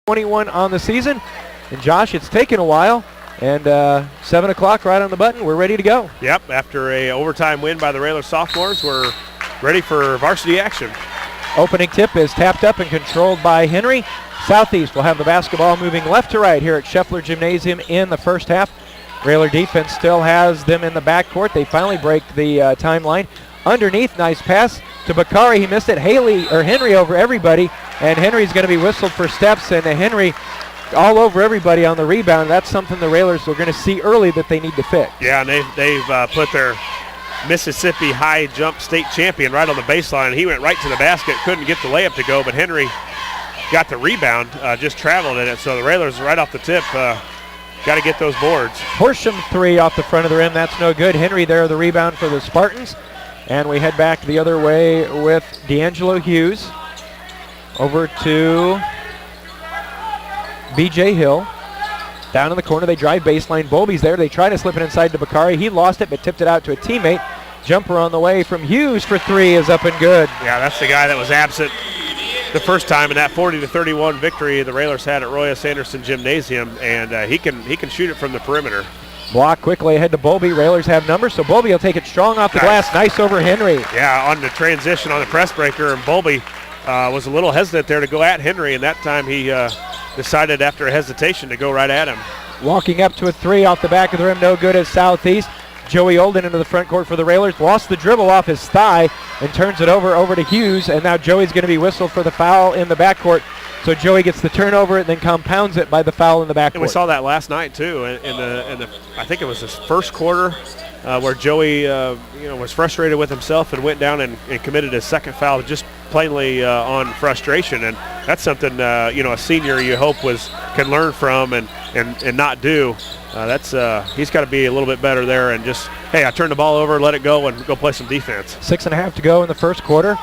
21 on the season. And Josh, it's taken a while. And 7 o'clock right on the button. We're ready to go. Yep, after a overtime win by the Railers sophomores, we're ready for varsity action. Opening tip is tapped up and controlled by Henry. Southeast will have the basketball moving left to right here at Scheffler Gymnasium in the first half. Railer defense still has them in the backcourt. They finally break the timeline. Underneath, nice pass to Bakari. He missed it. Henry over everybody, and Henry's going to be whistled for steps, and Henry all over everybody on the rebound. That's something the Railers are going to see early that they need to fix. Yeah, and they've put their Mississippi high jump state champion right on the baseline. He went right to the basket, couldn't get the layup to go, but Henry got the rebound, just traveled in it. So the Railers right off the tip, got to get those boards. Horsham three off the front of the rim. That's no good. Henry there, the rebound for the Spartans. And we head back the other way with D'Angelo Hughes. Over to B.J. Hill. Down in the corner, they drive baseline. Bolby's there. They try to slip it inside to Bakari. He lost it, but tipped it out to a teammate. Jumper on the way from Hughes for three is up and good. Yeah, that's the guy that was absent the first time in that 40-31 victory the Railers had at Roy S. Anderson Gymnasium, and he can shoot it from the perimeter. Block quickly ahead to Bolby. Railers have numbers, so Bolby will take it strong off the glass. Nice over Henry. Yeah, on the transition on the press breaker, and Bolby was a little hesitant there to go at Henry, and that time he decided after a hesitation to go right at him. Walking up to a three off the back of the rim, no good at Southeast. Joey Olden into the front court for the Railers. Lost the dribble off his thigh and turns it over to Hughes, and now Joey's going to be whistled for the foul in the backcourt. So Joey gets the turnover and then compounds it by the foul in the backcourt. And we saw that last night too in the I think it was the first quarter where Joey was frustrated with himself and went down and committed his second foul just plainly on frustration, and that's something a senior you hope can learn from and not do. He's got to be a little bit better there and just, hey, I turned the ball over, let it go, and go play some defense. 6.5 to go in the first quarter.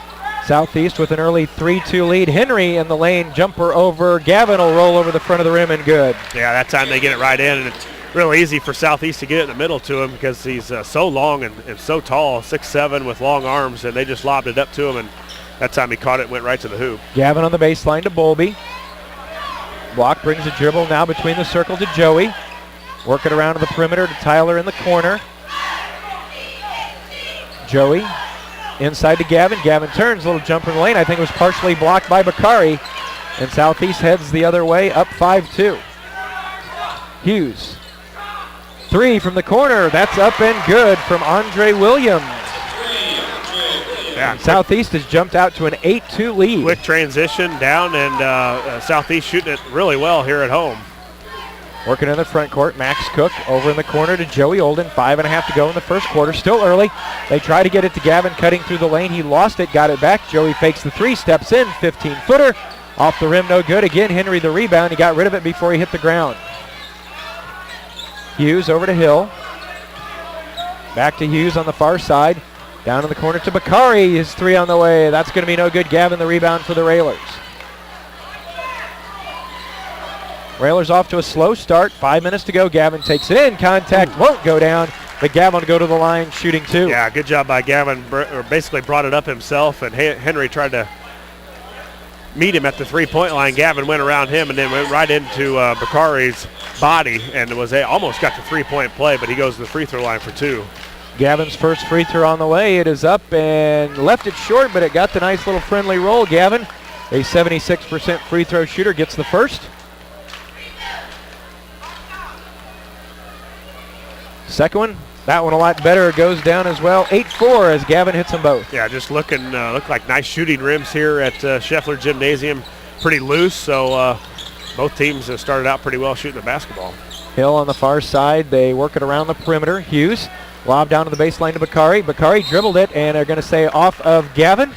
Southeast with an early 3-2 lead. Henry in the lane, jumper over. Gavin will roll over the front of the rim and good. Yeah, that time they get it right in, and it's real easy for Southeast to get it in the middle to him because he's so long and so tall, 6'7", with long arms, and they just lobbed it up to him, and that time he caught it and went right to the hoop. Gavin on the baseline to Bolby. Block brings a dribble now between the circle to Joey. Work it around to the perimeter to Tyler in the corner. Joey inside to Gavin. Gavin turns, little jumper in the lane. I think it was partially blocked by Bakari. And Southeast heads the other way, up 5-2. Hughes. Three from the corner. That's up and good from Andre Williams. Yeah, Southeast has jumped out to an 8-2 lead. Quick transition down, and Southeast shooting it really well here at home. Working in the front court, Max Cook over in the corner to Joey Olden. 5.5 to go in the first quarter. Still early. They try to get it to Gavin cutting through the lane. He lost it, got it back. Joey fakes the three, steps in, 15-footer. Off the rim, no good. Again, Henry the rebound. He got rid of it before he hit the ground. Hughes over to Hill. Back to Hughes on the far side. Down in the corner to Bakari. His three on the way. That's going to be no good. Gavin the rebound for the Railers. Railers off to a slow start. 5 minutes to go. Gavin takes it in. Contact won't go down, but Gavin will go to the line shooting two. Yeah, good job by Gavin. Basically brought it up himself, and Henry tried to meet him at the three-point line. Gavin went around him and then went right into Bakari's body and almost got the three-point play, but he goes to the free throw line for two. Gavin's first free throw on the way. It is up and left it short, but it got the nice little friendly roll. Gavin, a 76% free throw shooter, gets the first. Second one, that one a lot better. It goes down as well. 8-4 as Gavin hits them both. Yeah, just look like nice shooting rims here at Scheffler Gymnasium. Pretty loose, so both teams have started out pretty well shooting the basketball. Hill on the far side. They work it around the perimeter. Hughes, lob down to the baseline to Bakari. Bakari dribbled it, and they're going to say off of Gavin.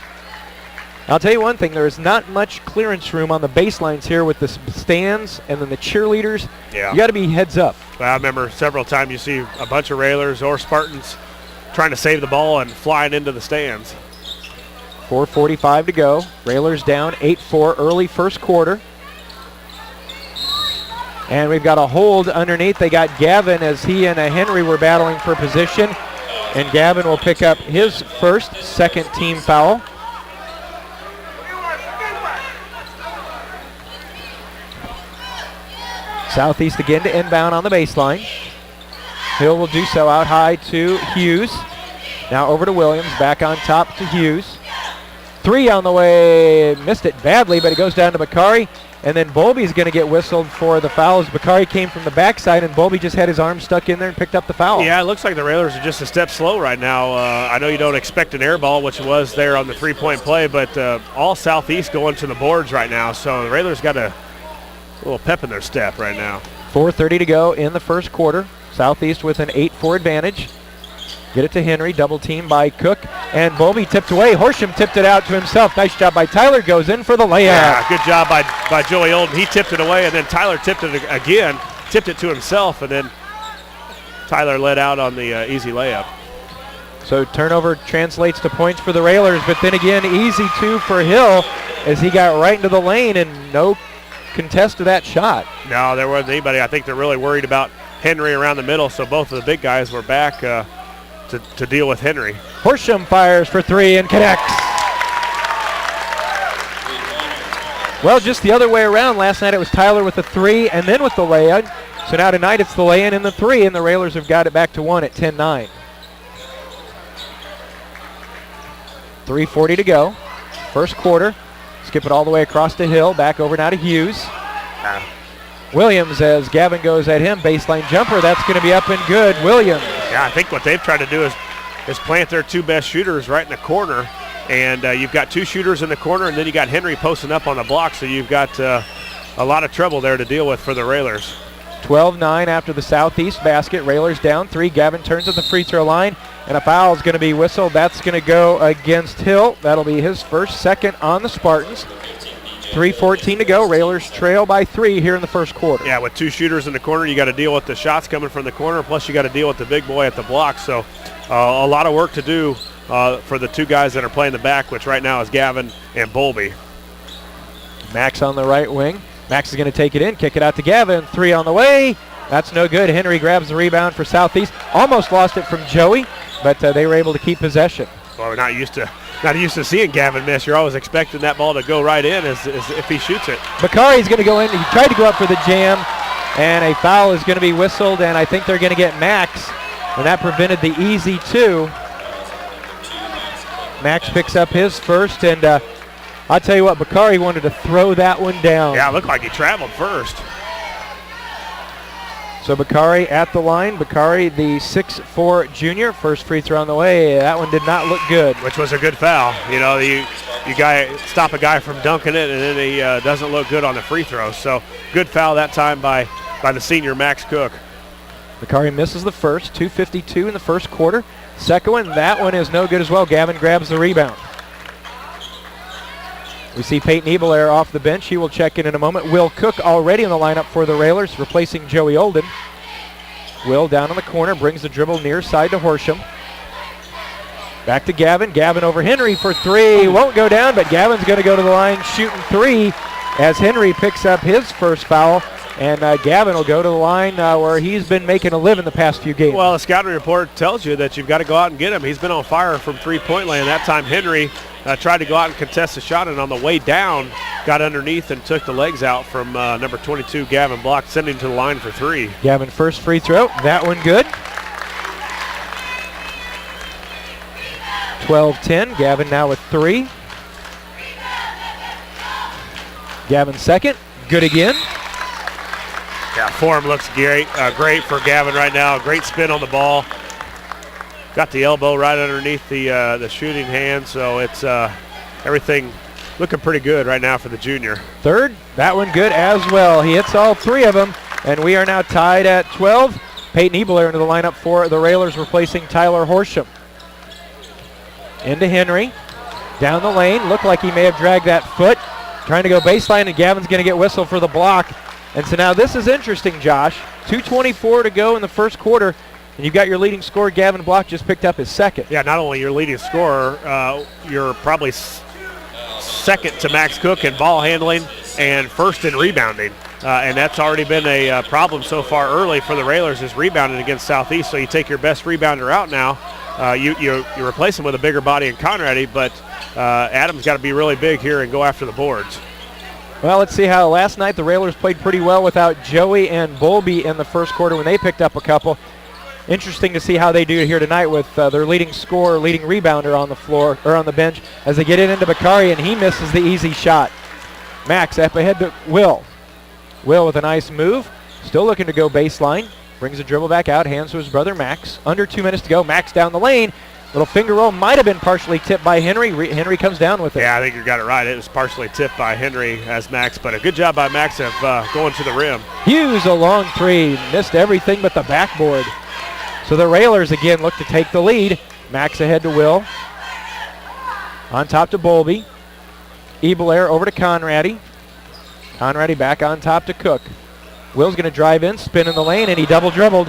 I'll tell you one thing, there is not much clearance room on the baselines here with the stands and then the cheerleaders. Yeah. You got to be heads up. Well, I remember several times you see a bunch of Railers or Spartans trying to save the ball and flying into the stands. 4:45 to go. Railers down 8-4 early first quarter. And we've got a hold underneath. They got Gavin as he and Henry were battling for position. And Gavin will pick up his second team foul. Southeast again to inbound on the baseline. Hill will do so out high to Hughes. Now over to Williams, back on top to Hughes. 3 on the way, missed it badly, but it goes down to Bakari. And then Bolby's going to get whistled for the foul as Bakari came from the backside, and Bolby just had his arm stuck in there and picked up the foul. Yeah, it looks like the Railers are just a step slow right now. I know you don't expect an air ball, which was there on the three-point play, but all Southeast going to the boards right now. So the Railers got a little pep in their step right now. 4:30 to go in the first quarter. Southeast with an 8-4 advantage. Get it to Henry, double team by Cook, and Bolby tipped away. Horsham tipped it out to himself. Nice job by Tyler, goes in for the layup. Yeah, good job by Joey Olden. He tipped it away, and then Tyler tipped it again, tipped it to himself, and then Tyler let out on the easy layup. So turnover translates to points for the Railers, but then again, easy 2 for Hill as he got right into the lane and no contest to that shot. No, there wasn't anybody. I think they're really worried about Henry around the middle, so both of the big guys were back to deal with Henry. Horsham fires for 3 and connects. Well, just the other way around. Last night it was Tyler with the 3 and then with the lay-in. So now tonight it's the lay-in and the 3, and the Railers have got it back to 1 at 10-9. 3:40 to go. First quarter. Skip it all the way across to Hill. Back over now to Hughes. Williams as Gavin goes at him. Baseline jumper. That's going to be up and good. Williams. Yeah, I think what they've tried to do is plant their 2 best shooters right in the corner. And you've got 2 shooters in the corner, and then you got Henry posting up on the block. So you've got a lot of trouble there to deal with for the Railers. 12-9 after the Southeast basket. Railers down 3. Gavin turns at the free throw line, and a foul is going to be whistled. That's going to go against Hill. That'll be his first, second on the Spartans. 3:14 to go. Railers trail by 3 here in the first quarter. Yeah, with 2 shooters in the corner, you got to deal with the shots coming from the corner, plus you got to deal with the big boy at the block. So a lot of work to do for the 2 guys that are playing the back, which right now is Gavin and Bolby. Max on the right wing. Max is going to take it in, kick it out to Gavin. 3 on the way. That's no good. Henry grabs the rebound for Southeast. Almost lost it from Joey, but they were able to keep possession. Well, we're not used to seeing Gavin miss. You're always expecting that ball to go right in as if he shoots it. Bakari's going to go in. He tried to go up for the jam, and a foul is going to be whistled, and I think they're going to get Max, and that prevented the easy 2. Max picks up his first, and I'll tell you what, Bakari wanted to throw that one down. Yeah, it looked like he traveled first. So Bakari at the line. Bakari, the 6'4 junior, first free throw on the way. That one did not look good. Which was a good foul. You know, you stop a guy from dunking it, and then he doesn't look good on the free throw. So good foul that time by the senior Max Cook. Bakari misses the first. 2:52 in the first quarter. Second one, that one is no good as well. Gavin grabs the rebound. We see Peyton Ebelair off the bench. He will check in a moment. Will Cook already in the lineup for the Railers, replacing Joey Olden. Will down on the corner, brings the dribble near side to Horsham. Back to Gavin. Gavin over Henry for 3. Won't go down, but Gavin's going to go to the line shooting 3 as Henry picks up his first foul. And Gavin will go to the line where he's been making a living the past few games. Well, the scouting report tells you that you've got to go out and get him. He's been on fire from three-point land. That time Henry tried to go out and contest the shot, and on the way down, got underneath and took the legs out from number 22, Gavin Block, sending him to the line for 3. Gavin first free throw. That one good. 12-10. Gavin now with 3. Gavin second. Good again. Yeah, form looks great for Gavin right now. Great spin on the ball. Got the elbow right underneath the shooting hand, so it's everything looking pretty good right now for the junior. Third, that one good as well. He hits all 3 of them, and we are now tied at 12. Peyton Ebelair into the lineup for the Railers, replacing Tyler Horsham. Into Henry. Down the lane. Looked like he may have dragged that foot. Trying to go baseline, and Gavin's going to get whistled for the block. And so now this is interesting, Josh. 2:24 to go in the first quarter, and you've got your leading scorer, Gavin Block, just picked up his second. Yeah, not only your leading scorer, you're probably second to Max Cook in ball handling and first in rebounding. And that's already been a problem so far early for the Railers, is rebounding against Southeast. So you take your best rebounder out now. You replace him with a bigger body in Conradi, but Adam's got to be really big here and go after the boards. Well, let's see how last night the Railers played pretty well without Joey and Bolby in the first quarter when they picked up a couple. Interesting to see how they do here tonight with their leading scorer, leading rebounder on the floor or on the bench as they get it into Bakari, and he misses the easy shot. Max up ahead to Will. Will with a nice move, still looking to go baseline. Brings the dribble back out, hands to his brother Max. Under 2 minutes to go. Max down the lane. Little finger roll might have been partially tipped by Henry. Henry comes down with it. Yeah, I think you got it right. It was partially tipped by Henry as Max, but a good job by Max of going to the rim. Hughes a long three. Missed everything but the backboard. So the Railers again look to take the lead. Max ahead to Will. On top to Bolby. Ebelair over to Conradi. Conradi back on top to Cook. Will's going to drive in, spin in the lane, and he double dribbled.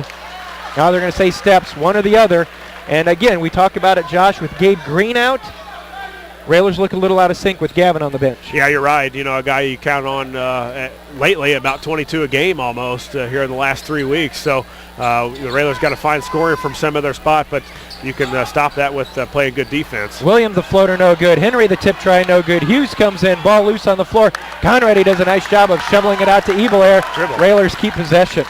Now they're going to say steps, one or the other. And again, we talked about it, Josh, with Gabe Green out. Railers look a little out of sync with Gavin on the bench. Yeah, you're right. You know, a guy you count on lately, about 22 a game almost here in the last 3 weeks. So the Railers got to find scoring from some of their spot, but you can stop that with playing good defense. Williams the floater, no good. Henry the tip try, no good. Hughes comes in, ball loose on the floor. Conradi does a nice job of shoveling it out to Ebelair. Railers keep possession.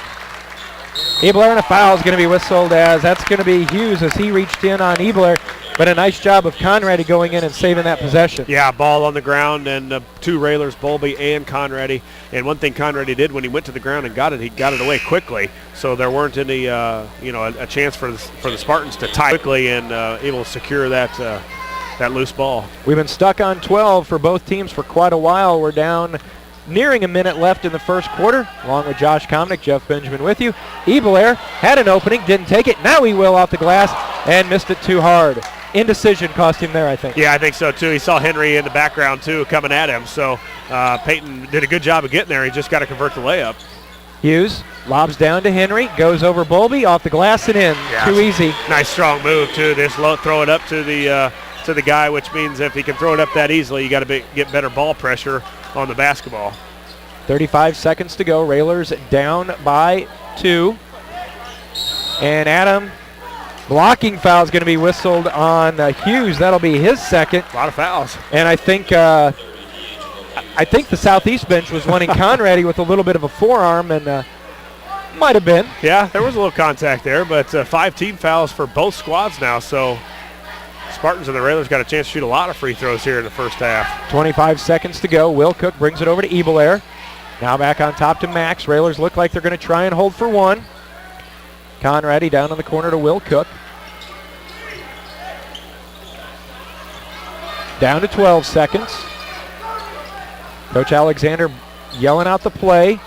Ebelair and a foul is going to be whistled as that's going to be Hughes as he reached in on Ebelair. But a nice job of Conradi going in and saving that possession. Yeah, ball on the ground, and two Railers, Bolby and Conradi. And one thing Conradi did when he went to the ground and got it, he got it away quickly. So there weren't any, a chance for the Spartans to tie quickly and able to secure that loose ball. We've been stuck on 12 for both teams for quite a while. We're down nearing a minute left in the first quarter. Along with Josh Komnick, Jeff Benjamin with you. Ebelair had an opening, didn't take it. Now he will off the glass and missed it too hard. Indecision cost him there, I think. Yeah, I think so, too. He saw Henry in the background, too, coming at him. So Peyton did a good job of getting there. He just got to convert the layup. Hughes lobs down to Henry, goes over Bolby, off the glass and in. Yeah, too easy. Nice, strong move, too. This throw it up to the guy, which means if he can throw it up that easily, you got to get better ball pressure on the basketball. 35 seconds to go. Railers down by 2. And Adam, blocking foul is going to be whistled on Hughes. That'll be his second. A lot of fouls. And I think the Southeast bench was wanting Conradi with a little bit of a forearm, and might have been. Yeah, there was a little contact there, but 5 team fouls for both squads now. So Spartans and the Railers got a chance to shoot a lot of free throws here in the first half. 25 seconds to go. Will Cook brings it over to Ebelair. Now back on top to Max. Railers look like they're going to try and hold for one. Conradi down in the corner to Will Cook. Down to 12 seconds. Coach Alexander yelling out the play.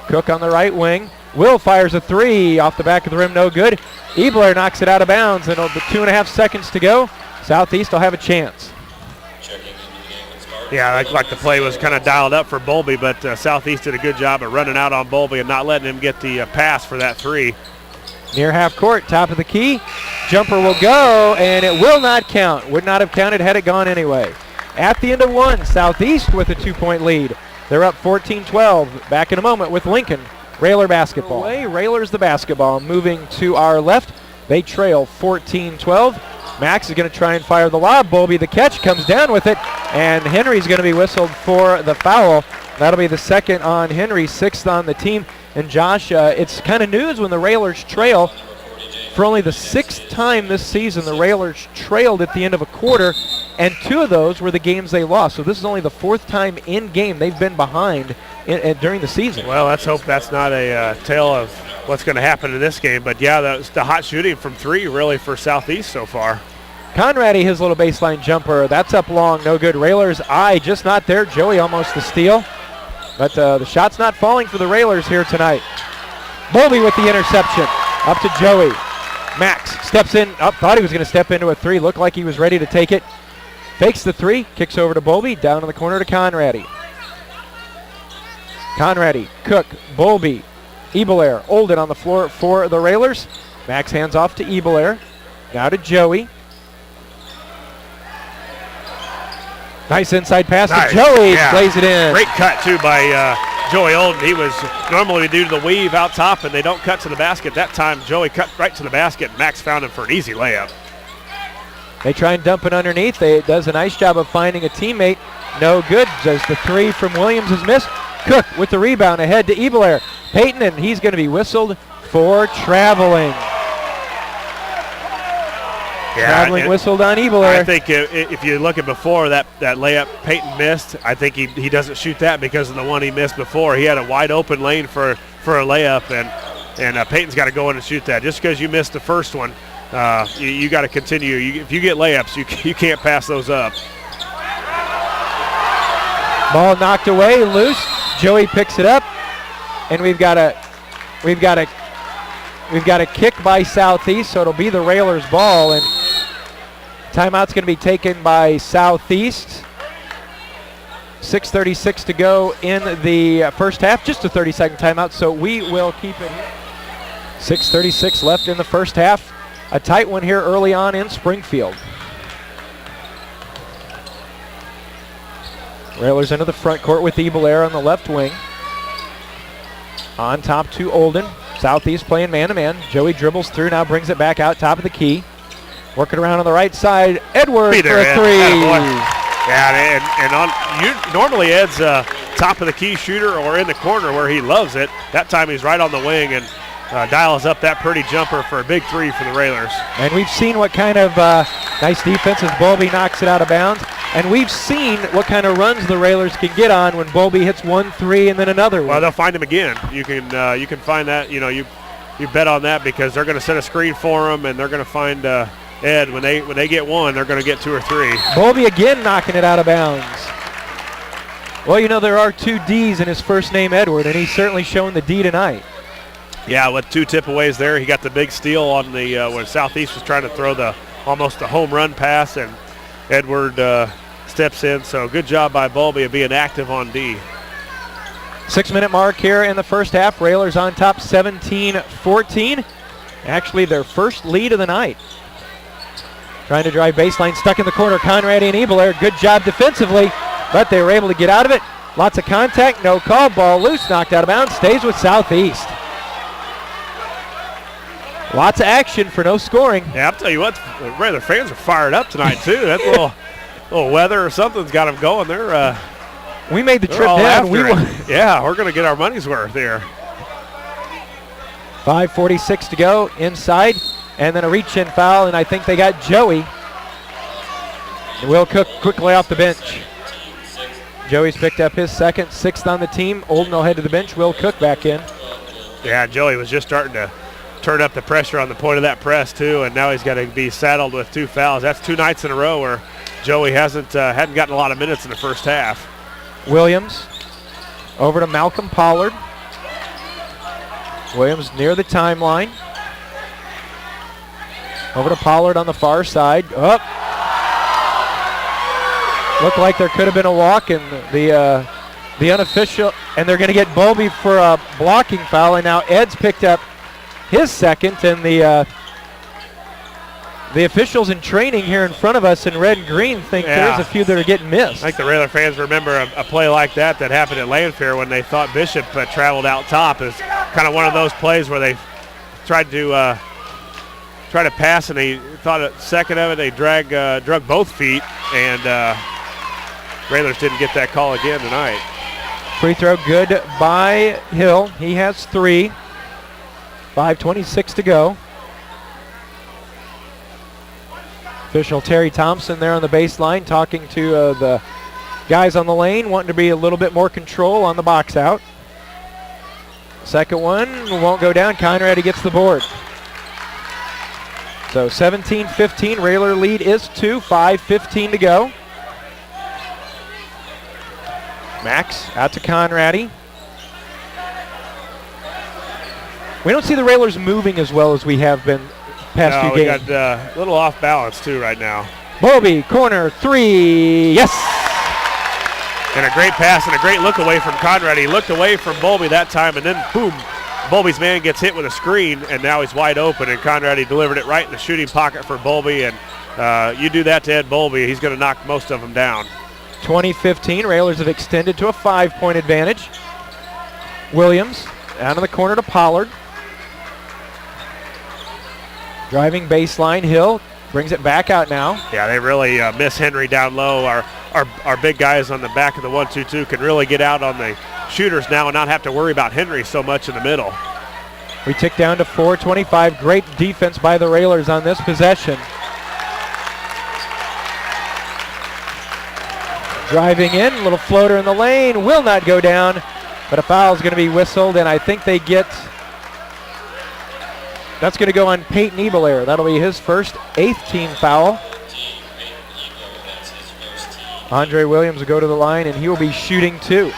Cook on the right wing. Will fires a three off the back of the rim, no good. Ebelair knocks it out of bounds, and with 2.5 seconds to go, Southeast will have a chance. Yeah, like the play was kind of dialed up for Bolby, but Southeast did a good job of running out on Bolby and not letting him get the pass for that three. Near half court, top of the key. Jumper will go, and it will not count. Would not have counted had it gone anyway. At the end of one, Southeast with a 2-point lead. They're up 14-12. Back in a moment with Lincoln. Railer basketball. Railers the basketball. Moving to our left, they trail 14-12. Max is going to try and fire the lob. Bolby the catch, comes down with it, and Henry's going to be whistled for the foul. That'll be the second on Henry, 6th on the team. And Josh, it's kind of news when the Railers trail. For only the 6th time this season, the Railers trailed at the end of a quarter, and 2 of those were the games they lost. So this is only the 4th time in game they've been behind during the season. Well, let's hope that's not a tale of what's going to happen in this game. But, yeah, that's the hot shooting from 3 really for Southeast so far. Conradi, his little baseline jumper, that's up long, no good. Railers, just not there. Joey almost the steal. But the shot's not falling for the Railers here tonight. Bolby with the interception. Up to Joey. Max steps in. Thought he was going to step into a 3. Looked like he was ready to take it. Fakes the 3. Kicks over to Bolby. Down in the corner to Conradi. Conradi, Cook, Bolby, Ebelair. Olden on the floor for the Railers. Max hands off to Ebelair. Now to Joey. Nice inside pass to Joey. Yeah. Plays it in. Great cut, too, by Joey Olden. He was normally due to the weave out top, and they don't cut to the basket. That time, Joey cut right to the basket. Max found him for an easy layup. They try and dump it underneath. It does a nice job of finding a teammate. no good as the three from Williams is missed. Cook with the rebound ahead to Ebelair. Payton, and he's going to be whistled for traveling. Traveling whistled on Ebelair. I think if you look at before that layup Payton missed, I think he doesn't shoot that because of the one he missed before. He had a wide open lane for a layup, and Payton's got to go in and shoot that. Just because you missed the first one, you got to continue. If you get layups, you can't pass those up. Ball knocked away, loose. Joey picks it up, and we've got a kick by Southeast, so it'll be the Railers' ball, and timeout's going to be taken by Southeast. 6:36 to go in the first half, just a 30-second timeout, so we will keep it here. 6:36 left in the first half. A tight one here early on in Springfield. Railers into the front court with Ebelair on the left wing. On top to Olden. Southeast playing man-to-man. Joey dribbles through, now brings it back out top of the key. Working around on the right side. Edwards for a three. Yeah, normally Ed's top of the key shooter or in the corner where he loves it. That time he's right on the wing and dials up that pretty jumper for a big three for the Railers. And we've seen what kind of nice defense as Bowlby knocks it out of bounds. And we've seen what kind of runs the Railers can get on when Bowlby hits 1-3 and then another one. Well, they'll find him again. You can find that. You bet on that because they're going to set a screen for him and they're going to find Ed when they get one, they're going to get two or three. Bowlby again knocking it out of bounds. Well, there are two D's in his first name, Edward, and he's certainly shown the D tonight. Yeah, with two tip-aways there, he got the big steal on the when Southeast was trying to throw almost the home run pass, and Edward steps in. So good job by Bowlby of being active on D. 6-minute mark here in the first half. Railers on top 17-14. Actually their first lead of the night. Trying to drive baseline, stuck in the corner. Conrad and Ebelair, good job defensively, but they were able to get out of it. Lots of contact, no call, ball loose, knocked out of bounds, stays with Southeast. Lots of action for no scoring. Yeah, I'll tell you what, the Raider fans are fired up tonight too. That little weather or something's got them going. We made the trip down. Yeah, we're going to get our money's worth here. 5:46 to go inside, and then a reach-in foul, and I think they got Joey. And Will Cook quickly off the bench. Joey's picked up his second, sixth on the team. Olden will head to the bench. Will Cook back in. Yeah, Joey was just starting to turn up the pressure on the point of that press too, and now he's got to be saddled with two fouls. That's two nights in a row where Joey hadn't gotten a lot of minutes in the first half. Williams over to Malcolm Pollard. Williams near the timeline. Over to Pollard on the far side. Up. Looked like there could have been a walk, and the unofficial, and they're going to get Bowlby for a blocking foul, and now Ed's picked up his second, and the officials in training here in front of us in red and green think there's a few that are getting missed. I think the Raider fans remember a play like that happened at Landfair when they thought Bishop traveled out top. Is kind of one of those plays where they tried to pass, and they thought a second of it they drug both feet, and Railers didn't get that call again tonight. Free throw good by Hill. He has three. 5:26 to go. Official Terry Thompson there on the baseline talking to the guys on the lane, wanting to be a little bit more control on the box out. Second one won't go down. Conrad gets the board. So 17-15, Railer lead is 2, 5:15 to go. Max out to Conradi. We don't see the Railers moving as well as we have been past few games. We got a little off balance too right now. Bowlby, corner, three, yes! And a great pass and a great look away from Conrad. He looked away from Bowlby that time, and then boom, Bowlby's man gets hit with a screen, and now he's wide open, and Conrad delivered it right in the shooting pocket for Bowlby, and you do that to Ed Bowlby, he's going to knock most of them down. 20-15, Railers have extended to a 5-point advantage. Williams out of the corner to Pollard. Driving baseline, Hill brings it back out now. Yeah, they really miss Henry down low. our big guys on the back of the 1-2-2 can really get out on the shooters now and not have to worry about Henry so much in the middle. We tick down to 4:25. Great defense by the Railers on this possession. Driving in, little floater in the lane, will not go down, but a foul is going to be whistled, and I think they get, that's going to go on Peyton Ebelair. That'll be his first, 8th team foul. Andre Williams will go to the line, and he will be shooting 2.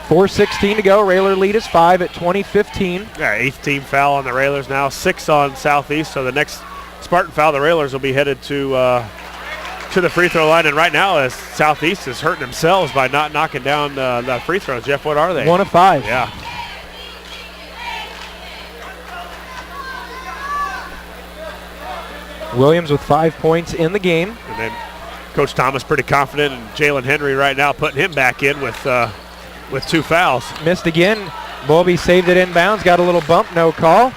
4:16 to go. Railer lead is 5 at 20-15. Yeah, 8th team foul on the Railers now, 6 on Southeast, so the next Spartan foul, the Railers will be headed to the free throw line, and right now as Southeast is hurting themselves by not knocking down the free throws. Jeff, what are they? 1 of 5. Yeah. Williams with 5 points in the game. And then Coach Thomas pretty confident in Jalen Henry right now, putting him back in with 2 fouls. Missed again. Bowlby saved it inbounds, got a little bump, no call.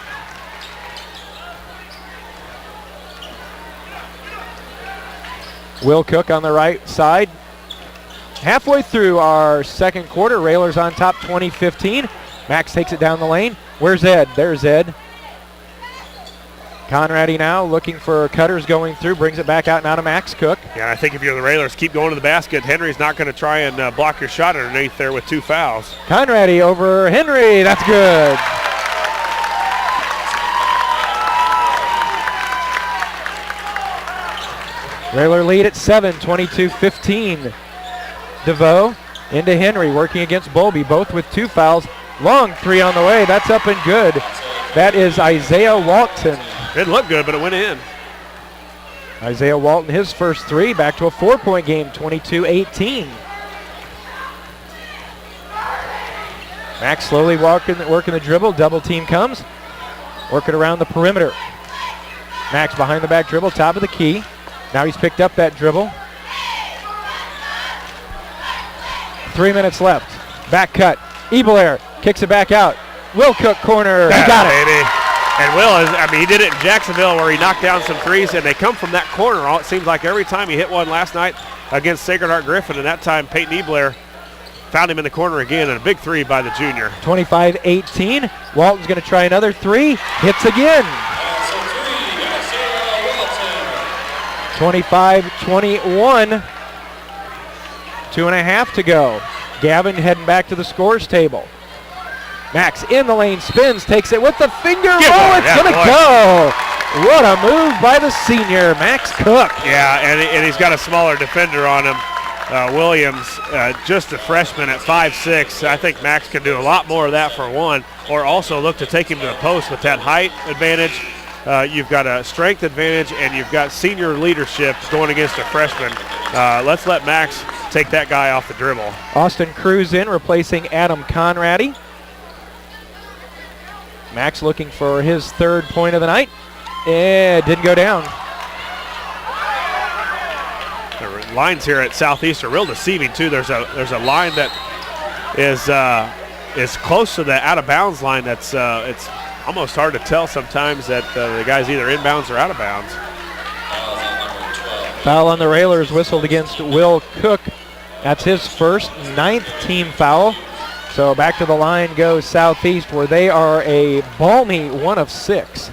Will Cook on the right side. Halfway through our second quarter, Railers on top 20-15. Max takes it down the lane. Where's Ed? There's Ed. Conrady now looking for cutters going through, brings it back out and out of Max Cook. Yeah, I think if you're the Railers, keep going to the basket. Henry's not going to try and block your shot underneath there with 2 fouls. Conrady over Henry, that's good. Railer lead at 7, 22-15. DeVoe into Henry, working against Bowlby, both with 2 fouls. Long 3 on the way, that's up and good. That is Isaiah Walton. Didn't look good, but it went in. Isaiah Walton, his first 3, back to a 4-point game, 22-18. Max slowly working the dribble, double team comes. Working around the perimeter. Max behind the back dribble, top of the key. Now he's picked up that dribble. 3 minutes left. Back cut. Ebelair kicks it back out. Will Cook corner. He got it. Baby. And Will he did it in Jacksonville where he knocked down some threes, and they come from that corner. It seems like every time he hit one last night against Sacred Heart Griffin, and that time Peyton Ebelair found him in the corner again, and a big 3 by the junior. 25-18. Walton's going to try another 3. Hits again. 25-21. 2.5 to go. Gavin heading back to the scores table. Max in the lane, spins, takes it with the finger roll. It's going to go. What a move by the senior, Max Cook. Yeah, and he's got a smaller defender on him. Williams, just a freshman at 5'6". I think Max can do a lot more of that for one, or also look to take him to the post with that height advantage. You've got a strength advantage, and you've got senior leadership going against a freshman. Let's let Max take that guy off the dribble. Austin Cruz in, replacing Adam Conrady. Max looking for his 3rd point of the night. It didn't go down. The lines here at Southeast are real deceiving too. There's a line that is close to the out of bounds line. That's it's almost hard to tell sometimes that the guy's either inbounds or out of bounds. Foul on the Railers whistled against Will Cook. That's his first, 9th team foul. So back to the line goes Southeast, where they are a balmy 1 of 6.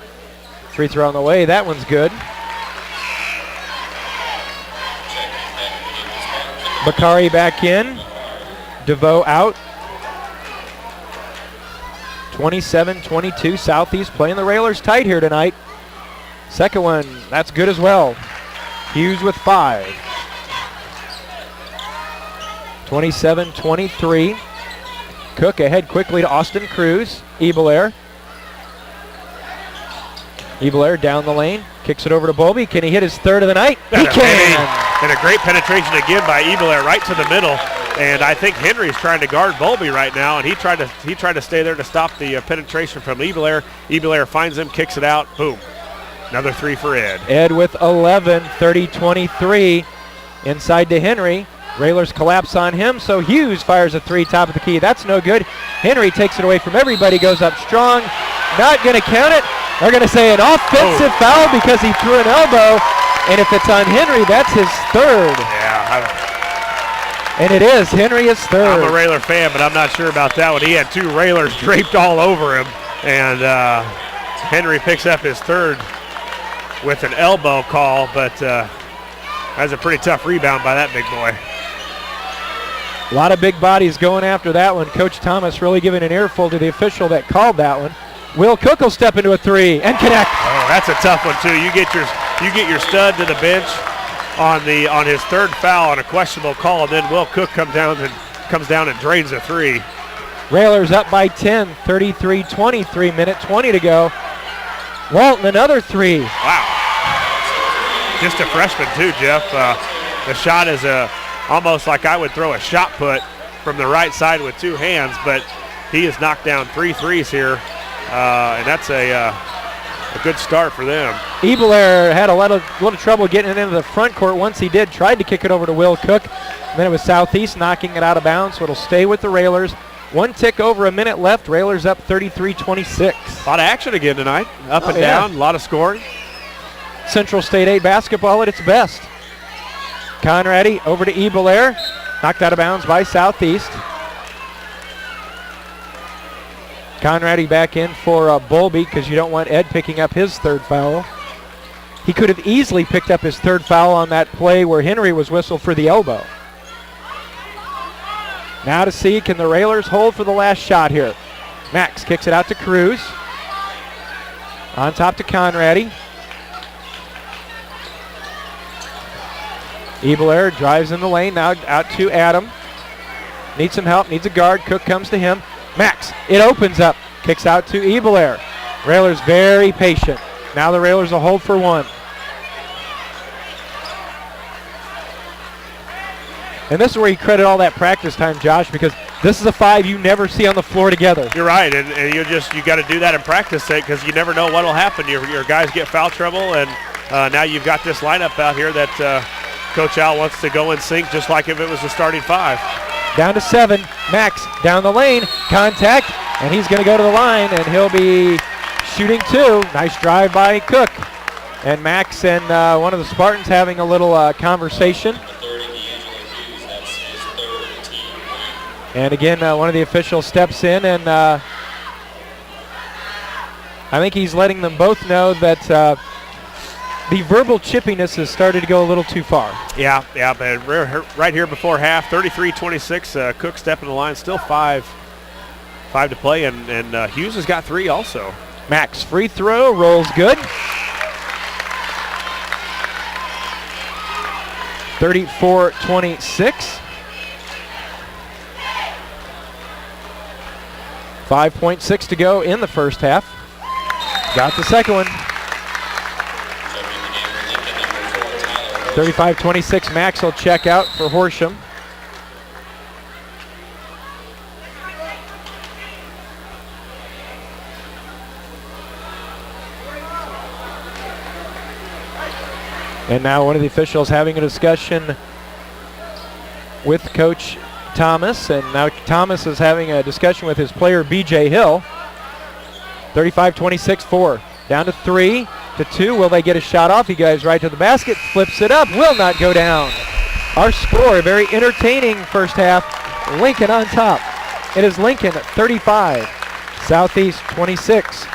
Free throw on the way. That one's good. Bakari back in. DeVoe out. 27-22. Southeast playing the Railers tight here tonight. Second one, that's good as well. Hughes with 5. 27-23. Cook ahead quickly to Austin Cruz. Ebelair. Ebelair down the lane. Kicks it over to Bowlby. Can he hit his 3rd of the night? He can. And a great penetration again by Ebelair right to the middle. And I think Henry's trying to guard Bowlby right now, and he tried to stay there to stop the penetration from Ebelair. Ebelair finds him, kicks it out. Boom. Another 3 for Ed. Ed with 11, 30-23. Inside to Henry. Railers collapse on him, so Hughes fires a 3 top of the key. That's no good. Henry takes it away from everybody, goes up strong. Not going to count it. They're going to say an offensive foul because he threw an elbow And if it's on Henry, that's his third. Yeah. And it is. Henry is third. I'm a Railer fan, but I'm not sure about that one. He had 2 Railers draped all over him. And Henry picks up his third with an elbow call, but that's a pretty tough rebound by that big boy. A lot of big bodies going after that one. Coach Thomas really giving an earful to the official that called that one. Will Cook will step into a 3 and connect. Oh, that's a tough one too. You get your stud to the bench on his third foul on a questionable call, and then Will Cook comes down and drains a 3. Railers up by 10, 33-20, 3 minute 20 to go. Walton another 3. Wow. Just a freshman too, Jeff. The shot is almost like I would throw a shot put from the right side with 2 hands, but he has knocked down 3 threes here, and that's a good start for them. Ebelair had a little trouble getting it into the front court. Once he did, tried to kick it over to Will Cook. And then it was Southeast knocking it out of bounds, so it'll stay with the Railers. 1 tick over a minute left. Railers up 33-26. A lot of action again tonight. Up and down, a lot of scoring. Central State 8 basketball at its best. Conrady over to Ebelair. Knocked out of bounds by Southeast. Conrady back in for Bolby because you don't want Ed picking up his third foul. He could have easily picked up his third foul on that play where Henry was whistled for the elbow. Now to see, can the Railers hold for the last shot here? Max kicks it out to Cruz. On top to Conrady. Ebelair drives in the lane, now out to Adam. Needs some help, needs a guard. Cook comes to him. Max, it opens up. Kicks out to Ebelair. Railers very patient. Now the Railers will hold for 1. And this is where you credit all that practice time, Josh, because this is a 5 you never see on the floor together. You're right, and you got to do that in practice because you never know what will happen. Your guys get foul trouble, and now you've got this lineup out here that Coach Al wants to go and sync just like if it was the starting 5. Down to 7. Max down the lane. Contact. And he's going to go to the line, and he'll be shooting 2. Nice drive by Cook. And Max and one of the Spartans having a little conversation. And again, one of the officials steps in, and I think he's letting them both know that the verbal chippiness has started to go a little too far. Yeah, but right here before half, 33-26, Cook stepping the line, still 5 to play, and Hughes has got 3 also. Max free throw, rolls good. 34-26. 5.6 to go in the first half. Got the second one. 35-26, Max will check out for Horsham. And now one of the officials having a discussion with Coach Thomas, and now Thomas is having a discussion with his player BJ Hill. 35-26, 4. Down to 3 to 2. Will they get a shot off? He goes right to the basket, flips it up, will not go down. Our score, a very entertaining first half. Lincoln on top. It is Lincoln 35, Southeast 26.